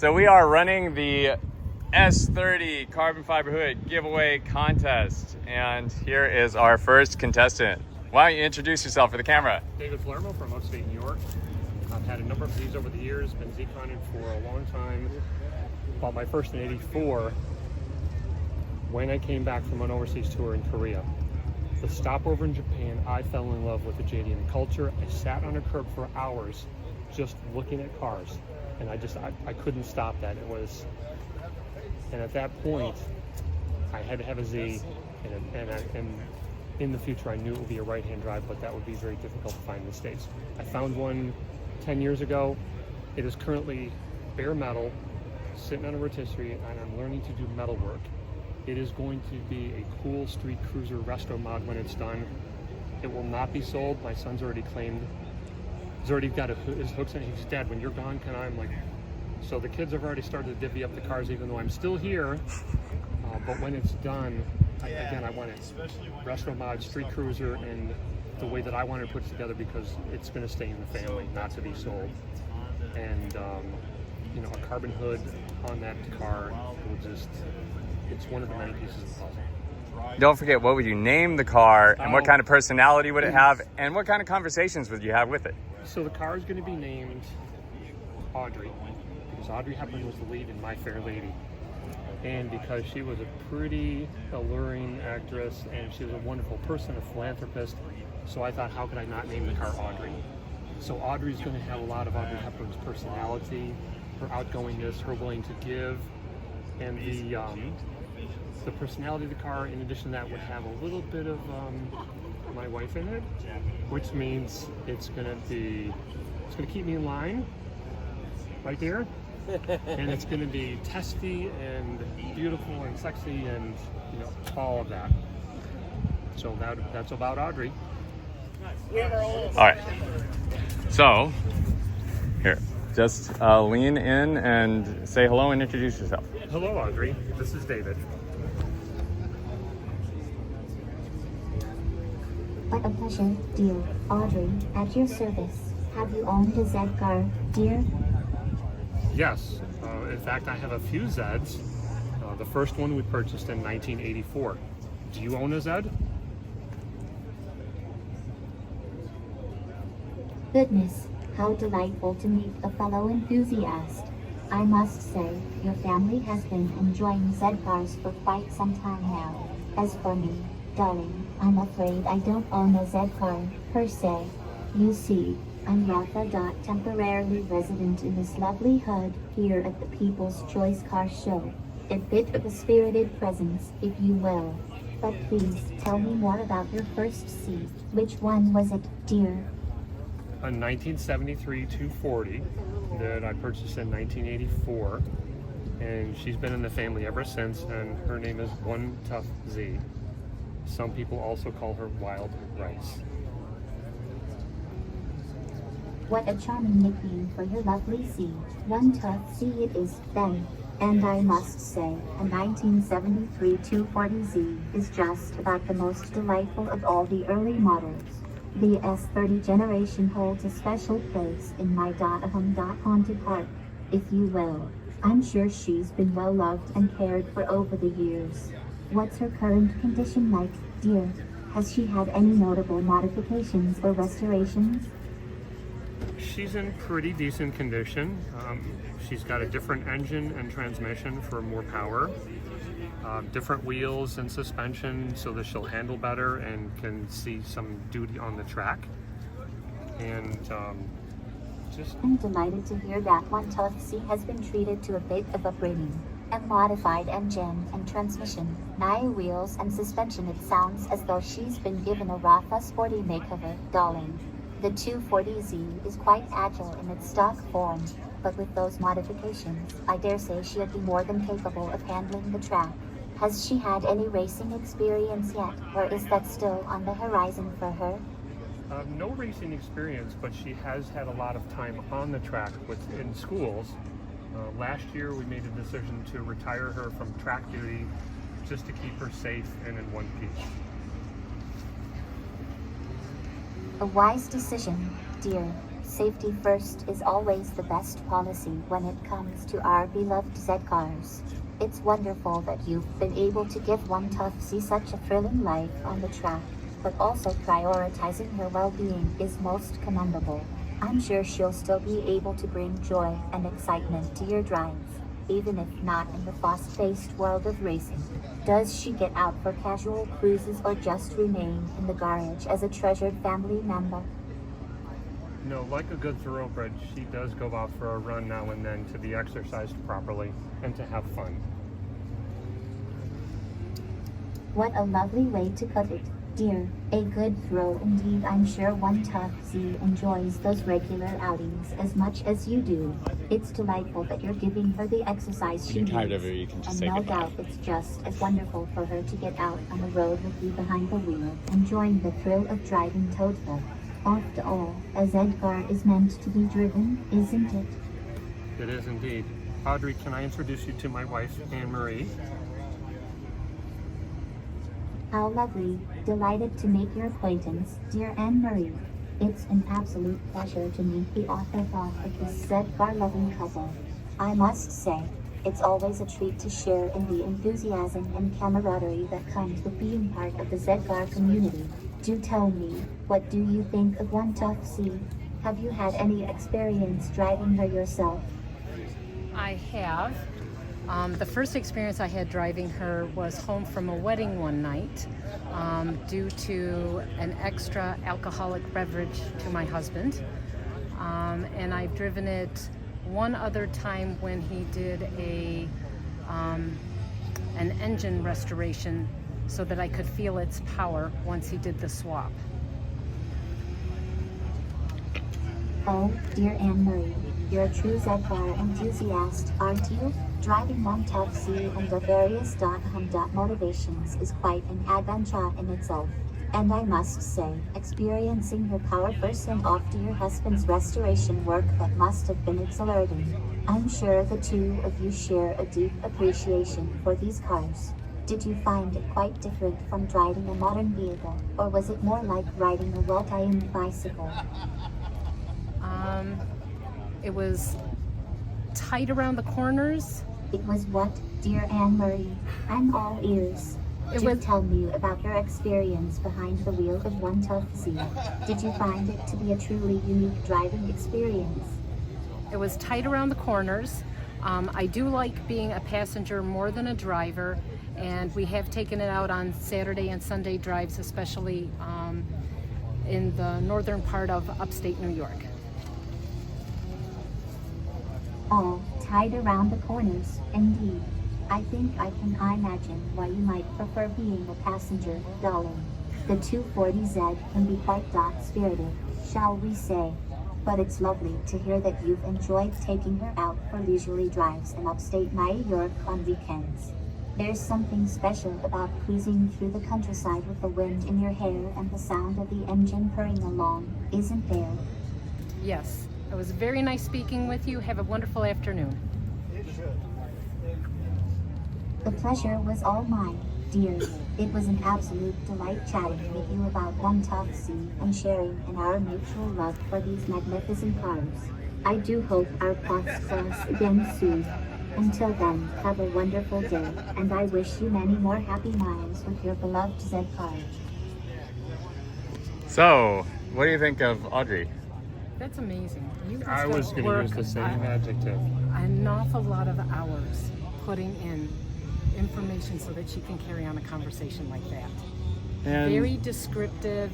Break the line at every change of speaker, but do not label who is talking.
So we are running the S30 carbon fiber hood giveaway contest, and here is our first contestant. Why don't you introduce yourself for the camera?
David Palermo from upstate New York. I've had a number of these over the years, been Z-conning for a long time. Bought my first in '84 when I came back from an overseas tour in Korea. The stopover in Japan, I fell in love with the JDM culture. I sat on a curb for hours just looking at cars, and I couldn't stop that. And at that point, I had to have a Z, and in the future, I knew it would be a right-hand drive, but that would be very difficult to find in the States. I found one 10 years ago. It is currently bare metal, sitting on a rotisserie, and I'm learning to do metal work. It is going to be a cool street cruiser resto mod when it's done. It will not be sold. My son's already claimed, he's already got his hooks in it. He's, "Dad, when you're gone, can I?" I'm like, so the kids have already started to divvy up the cars, even though I'm still here. But when it's done, I want it resto mod, street cruiser, and the way that I want to put it together, because it's going to stay in the family, not to be sold. And a carbon hood on that car will just, it's one of the many pieces of the puzzle.
Don't forget, what would you name the car, and what kind of personality would it have, and what kind of conversations would you have with it?
So the car is going to be named Audrey, because Audrey Hepburn was the lead in My Fair Lady. And because she was a pretty alluring actress, and she was a wonderful person, a philanthropist, so I thought, how could I not name the car Audrey? So Audrey's going to have a lot of Audrey Hepburn's personality, her outgoingness, her willing to give, and the personality of the car, in addition to that, would have a little bit of my wife in it, which means it's going to keep me in line right there. And it's going to be testy and beautiful and sexy and all of that. So that's about Audrey.
All right. So here, just lean in and say hello and introduce yourself.
Hello, Audrey. This is David.
What a pleasure, dear Audrey. At your service. Have you owned a Z car, dear?
Yes. In fact, I have a few Zs. The first one we purchased in 1984. Do you own a Z?
Goodness, how delightful to meet a fellow enthusiast. I must say, your family has been enjoying Z cars for quite some time now. As for me, darling, I'm afraid I don't own a Z car, per se. You see, I'm Rafa. Temporarily resident in this lovely hood here at the People's Choice Car Show. A bit of a spirited presence, if you will. But please tell me more about your first C. Which one was it, dear?
A 1973 240 that I purchased in 1984, and she's been in the family ever since, and her name is One Tough Z. Some people also call her Wild Rice.
What a charming nickname for your lovely C. One Tough Z it is, then. And I must say, a 1973 240Z is just about the most delightful of all the early models. The S30 generation holds a special place in my haunted heart, if you will. I'm sure she's been well loved and cared for over the years. What's her current condition like, dear? Has she had any notable modifications or restorations?
She's in pretty decent condition. She's got a different engine and transmission for more power, different wheels and suspension so that she'll handle better and can see some duty on the track. And
I'm delighted to hear that One Tough Z has been treated to a bit of upgrading. A modified engine and transmission, new wheels and suspension. It sounds as though she's been given a Rafa sporty makeover, darling. The 240Z is quite agile in its stock form, but with those modifications, I dare say she'll be more than capable of handling the track. Has she had any racing experience yet, or is that still on the horizon for her?
No racing experience, but she has had a lot of time on the track in schools. Last year we made a decision to retire her from track duty just to keep her safe and in one piece.
A wise decision, dear. Safety first is always the best policy when it comes to our beloved Z cars. It's wonderful that you've been able to give one tough Z such a thrilling life on the track, but also prioritizing her well-being is most commendable. I'm sure she'll still be able to bring joy and excitement to your drive, even if not in the fast-paced world of racing. Does she get out for casual cruises or just remain in the garage as a treasured family member?
No, like a good thoroughbred, she does go out for a run now and then to be exercised properly and to have fun.
What a lovely way to put it, dear. A good throw indeed. I'm sure one tough Z enjoys those regular outings as much as you do. It's delightful that you're giving her the exercise she needs,
you can just
and
say
no
goodbye.
doubt it's just as wonderful for her to get out on the road with you behind the wheel, enjoying the thrill of driving Toadville. After all, a Z car is meant to be driven, isn't it?
It is indeed. Audrey, can I introduce you to my wife, Anne-Marie?
How lovely. Delighted to make your acquaintance, dear Anne-Marie. It's an absolute pleasure to meet the afterthought of this Z car loving couple. I must say, it's always a treat to share in the enthusiasm and camaraderie that comes with being part of the Z car community. Do tell me, what do you think of one tough Z? Have you had any experience driving her yourself?
I have. The first experience I had driving her was home from a wedding one night due to an extra alcoholic beverage to my husband. And I've driven it one other time when he did an engine restoration so that I could feel its power once he did the swap.
Oh, dear Anne-Marie, you're a true Z car enthusiast, aren't you? Driving one tough Z and various motivations is quite an adventure in itself. And I must say, experiencing your power first and after your husband's restoration work, that must have been exhilarating. I'm sure the two of you share a deep appreciation for these cars. Did you find it quite different from driving a modern vehicle, or was it more like riding a well-timed bicycle?
It was tight around the corners.
It was what, dear Anne-Marie? I'm all ears. Tell me about your experience behind the wheel of one tough Z. Did you find it to be a truly unique driving experience?
It was tight around the corners. I do like being a passenger more than a driver, and we have taken it out on Saturday and Sunday drives, especially in the northern part of upstate New York.
Oh, tied around the corners, indeed. I think I can imagine why you might prefer being a passenger, darling. The 240 Z can be quite spirited, shall we say. But it's lovely to hear that you've enjoyed taking her out for leisurely drives in upstate New York on weekends. There's something special about cruising through the countryside with the wind in your hair and the sound of the engine purring along, isn't there?
Yes, it was very nice speaking with you. Have a wonderful afternoon.
The pleasure was all mine, dear. It was an absolute delight chatting with you about one tough Z and sharing in our mutual love for these magnificent cars. I do hope our paths cross again soon. Until then, have a wonderful day, and I wish you many more happy miles with your beloved Z car.
So, what do you think of Audrey?
That's amazing. You must
I was
have
going to use
worked
the same adjective.
an awful lot of hours putting in information so that she can carry on a conversation like that.
And
Very descriptive,